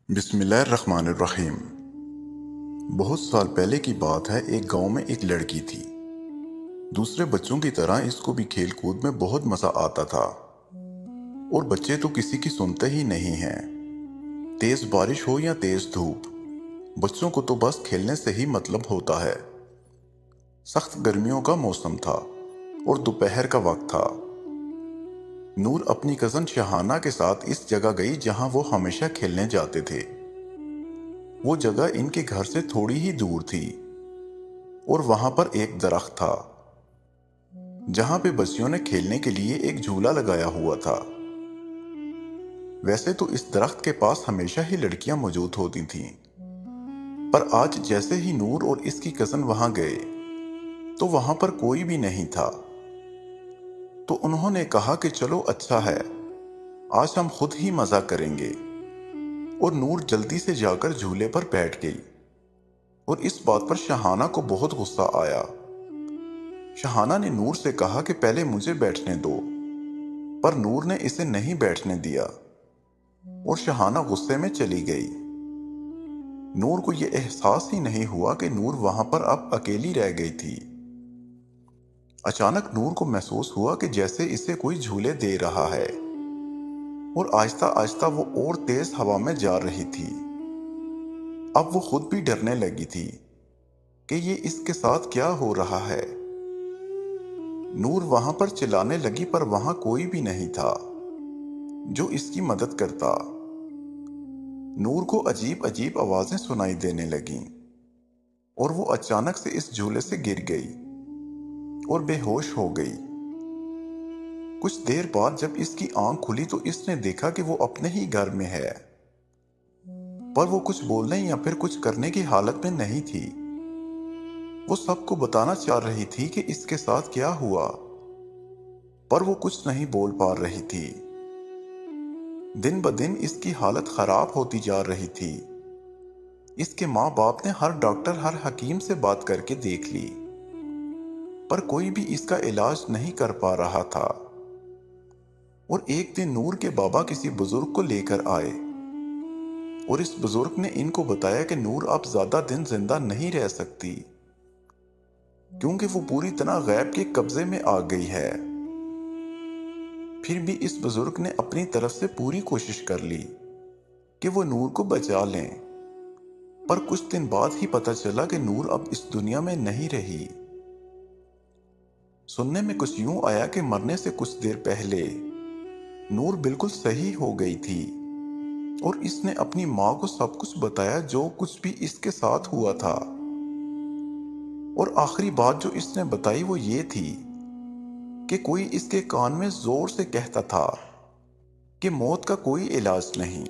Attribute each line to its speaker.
Speaker 1: بسم اللہ الرحمن الرحیم۔ بہت سال پہلے کی بات ہے، ایک گاؤں میں ایک لڑکی تھی۔ دوسرے بچوں کی طرح اس کو بھی کھیل کود میں بہت مزہ آتا تھا، اور بچے تو کسی کی سنتے ہی نہیں ہیں۔ تیز بارش ہو یا تیز دھوپ، بچوں کو تو بس کھیلنے سے ہی مطلب ہوتا ہے۔ سخت گرمیوں کا موسم تھا اور دوپہر کا وقت تھا۔ نور اپنی کزن شہانہ کے ساتھ اس جگہ گئی جہاں وہ ہمیشہ کھیلنے جاتے تھے۔ وہ جگہ ان کے گھر سے تھوڑی ہی دور تھی، اور وہاں پر ایک درخت تھا جہاں پہ بچیوں نے کھیلنے کے لیے ایک جھولا لگایا ہوا تھا۔ ویسے تو اس درخت کے پاس ہمیشہ ہی لڑکیاں موجود ہوتی تھیں، پر آج جیسے ہی نور اور اس کی کزن وہاں گئے تو وہاں پر کوئی بھی نہیں تھا۔ تو انہوں نے کہا کہ چلو اچھا ہے، آج ہم خود ہی مزہ کریں گے، اور نور جلدی سے جا کر جھولے پر بیٹھ گئی۔ اور اس بات پر شہانہ کو بہت غصہ آیا۔ شہانہ نے نور سے کہا کہ پہلے مجھے بیٹھنے دو، پر نور نے اسے نہیں بیٹھنے دیا، اور شہانہ غصے میں چلی گئی۔ نور کو یہ احساس ہی نہیں ہوا کہ نور وہاں پر اب اکیلی رہ گئی تھی۔ اچانک نور کو محسوس ہوا کہ جیسے اسے کوئی جھولے دے رہا ہے، اور آہستہ آہستہ وہ اور تیز ہوا میں جا رہی تھی۔ اب وہ خود بھی ڈرنے لگی تھی کہ یہ اس کے ساتھ کیا ہو رہا ہے۔ نور وہاں پر چلانے لگی، پر وہاں کوئی بھی نہیں تھا جو اس کی مدد کرتا۔ نور کو عجیب عجیب آوازیں سنائی دینے لگیں، اور وہ اچانک سے اس جھولے سے گر گئی اور بے ہوش ہو گئی۔ کچھ دیر بعد جب اس کی آنکھ کھلی تو اس نے دیکھا کہ وہ اپنے ہی گھر میں ہے، پر وہ کچھ بولنے یا پھر کچھ کرنے کی حالت میں نہیں تھی۔ وہ سب کو بتانا چاہ رہی تھی کہ اس کے ساتھ کیا ہوا، پر وہ کچھ نہیں بول پا رہی تھی۔ دن بدن اس کی حالت خراب ہوتی جا رہی تھی۔ اس کے ماں باپ نے ہر ڈاکٹر، ہر حکیم سے بات کر کے دیکھ لی، پر کوئی بھی اس کا علاج نہیں کر پا رہا تھا۔ اور ایک دن نور کے بابا کسی بزرگ کو لے کر آئے، اور اس بزرگ نے ان کو بتایا کہ نور اب زیادہ دن زندہ نہیں رہ سکتی، کیونکہ وہ پوری طرح غیب کے قبضے میں آ گئی ہے۔ پھر بھی اس بزرگ نے اپنی طرف سے پوری کوشش کر لی کہ وہ نور کو بچا لیں، پر کچھ دن بعد ہی پتہ چلا کہ نور اب اس دنیا میں نہیں رہی۔ سننے میں کچھ یوں آیا کہ مرنے سے کچھ دیر پہلے نور بالکل صحیح ہو گئی تھی، اور اس نے اپنی ماں کو سب کچھ بتایا جو کچھ بھی اس کے ساتھ ہوا تھا۔ اور آخری بات جو اس نے بتائی وہ یہ تھی کہ کوئی اس کے کان میں زور سے کہتا تھا کہ موت کا کوئی علاج نہیں۔